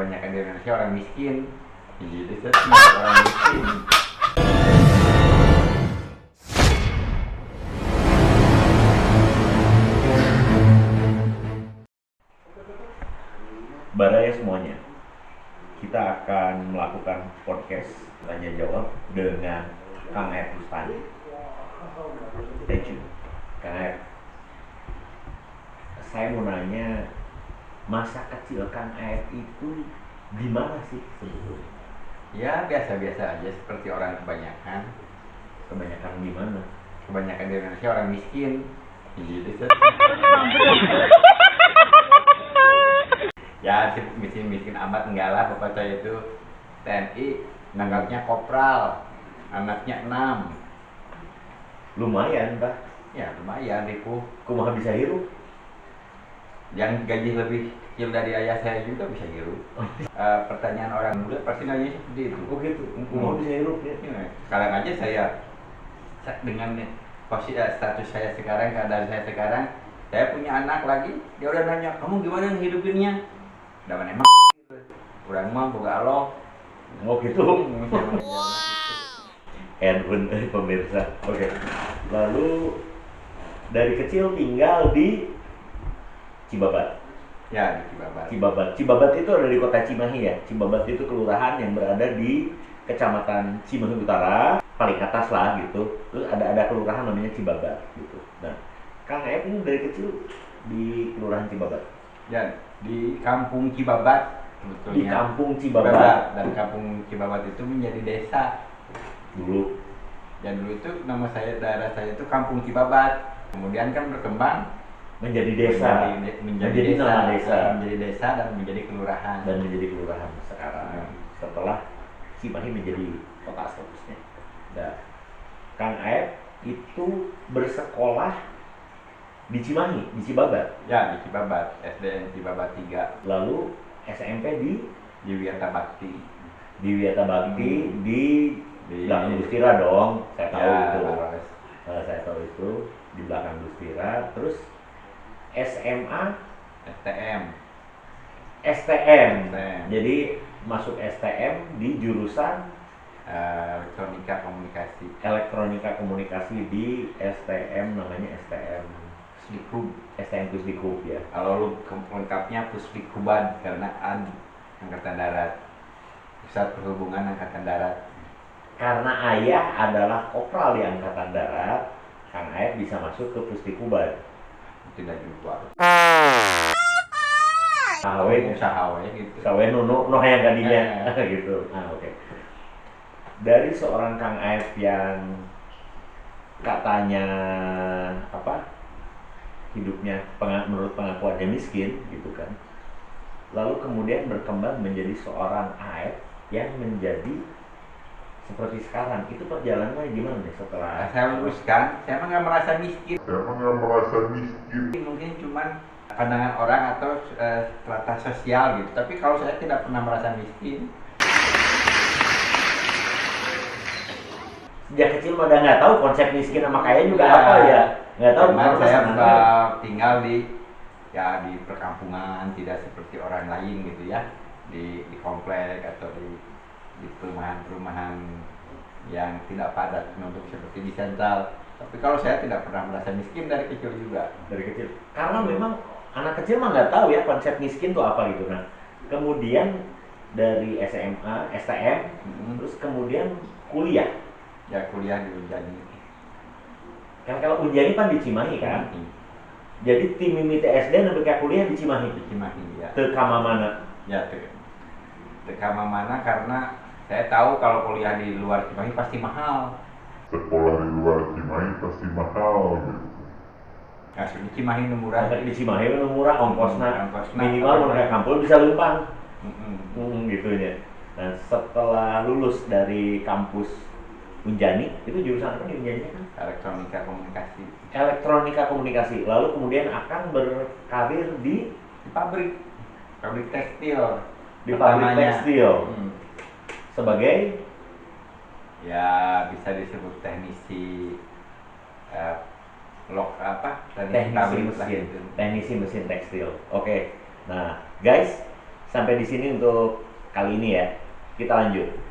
kebanyakan di Indonesia orang miskin. Jadi saya termasuk orang miskin. Baraya semuanya, kita akan melakukan podcast tanya jawab dengan Kang Aep Bustani. Thank you, Kang Aep. Saya mau nanya, masa kecil Kang Aep itu gimana sih sebetulnya? Ya biasa-biasa aja seperti orang kebanyakan. Kebanyakan gimana? Kebanyakan di Indonesia orang miskin. Jadi saya ya miskin amat enggak lah. Bapak saya itu TNI, nanggapnya kopral, anaknya 6. Lumayan, Pak. Ya lumayan Riku. Kumaha bisa hirup? Yang gaji lebih kecil dari ayah saya juga bisa hirup. Pertanyaan orang muda pasti nanya seperti itu. Oh gitu, kumaha bisa hirup ya? Ya, sekarang aja saya dengan posisi status saya sekarang, keadaan saya sekarang, saya punya anak lagi, dia udah nanya, kamu gimana ngehidupinnya? Udah mana emang kurang mah boga Allah. Oh gitu. Edwin pemirsa. Oke. Lalu dari kecil tinggal di Cibabat. Ya di Cibabat. Cibabat itu ada di kota Cimahi ya. Cibabat itu kelurahan yang berada di Kecamatan Cimahi Utara, paling atas lah gitu. Terus ada kelurahan namanya Cibabat gitu. Nah, Kang Aep ini dari kecil di kelurahan Cibabat. Ya di Kampung Cibabat sebetulnya. Di Kampung Cibabat. Dan Kampung Cibabat itu menjadi desa Dulu. ya. Dulu itu nama saya, daerah saya itu Kampung Cibabat. Kemudian kan berkembang Menjadi desa. menjadi desa, nama desa. menjadi desa dan menjadi kelurahan. Dan menjadi kelurahan sekarang. Setelah Cimahi menjadi kota statusnya. Nah, Kang Aep itu bersekolah di Cimahi, di Cibabat. Ya di Cibabat, SDN Cibabat 3. Lalu SMP Di Wiyata Bakti. di Wiyata Bakti di Di belakang Gustira dong. Saya tahu ya, itu. Laras. Saya tahu itu di belakang Gustira. Terus SMA STM. STM. STM. Jadi masuk STM di jurusan Elektronika Komunikasi. Elektronika Komunikasi di STM, namanya STM Pusdikub. STM Pusdikub ya. Kalau lu lengkapnya Pusdikubad karena Angkatan Darat. Pusat Perhubungan Angkatan Darat. Karena ayah adalah kopral di Angkatan Darat, Kang Aep bisa masuk ke Pusdikubad. Tidak juga. Sahawe gitu. Sawe nu hayang gadinya gitu. Nah, oke. Dari seorang Kang Aep yang katanya hidupnya menurut pengakuannya miskin gitu kan. Lalu kemudian berkembang menjadi seorang Aep yang menjadi seperti sekarang. Itu perjalanannya gimana nih setelah? Saya luruskan, saya emang nggak merasa miskin. Mungkin cuman pandangan orang atau strata sosial gitu. Tapi kalau saya tidak pernah merasa miskin. Sejak kecil udah nggak tahu konsep miskin sama kaya juga Ya, apa ya, nggak tahu. Memang saya tinggal di perkampungan, tidak seperti orang lain gitu ya, di komplek atau di perumahan yang tidak padat penduduk seperti di sentral. Tapi kalau saya tidak pernah merasa miskin dari kecil juga. Dari kecil. Karena memang anak kecil mah nggak tahu ya konsep miskin tuh apa gitu. Nah, kemudian dari SMA, STM, terus kemudian kuliah. Ya kuliah di Unjani. Kan kalau Unjani kan di Cimahi kan. Jadi tim Mimi TSD sampai ke kuliah di Cimahi. Di Cimahi ya. Ke mana? Ya ke mana karena saya tahu kalau kuliah di luar Cimahi pasti mahal. Sekolah di luar Cimahi pasti mahal gitu. Nah, di Cimahi nu murah. Di Cimahi nu murah ongkosna. Ongkosna. Minimal mun ka kampung bisa lempang. Gitu ya. Nah, setelah lulus dari kampus Unjani, itu jurusan apa nih Unjani kan? Elektronika Komunikasi. Elektronika Komunikasi. Lalu kemudian akan berkarir di pabrik tekstil. Di pabrik tekstil. Sebagai ya bisa disebut teknisi teknisi mesin tekstil. Oke. Nah, guys, Sampai di sini untuk kali ini ya. Kita lanjut.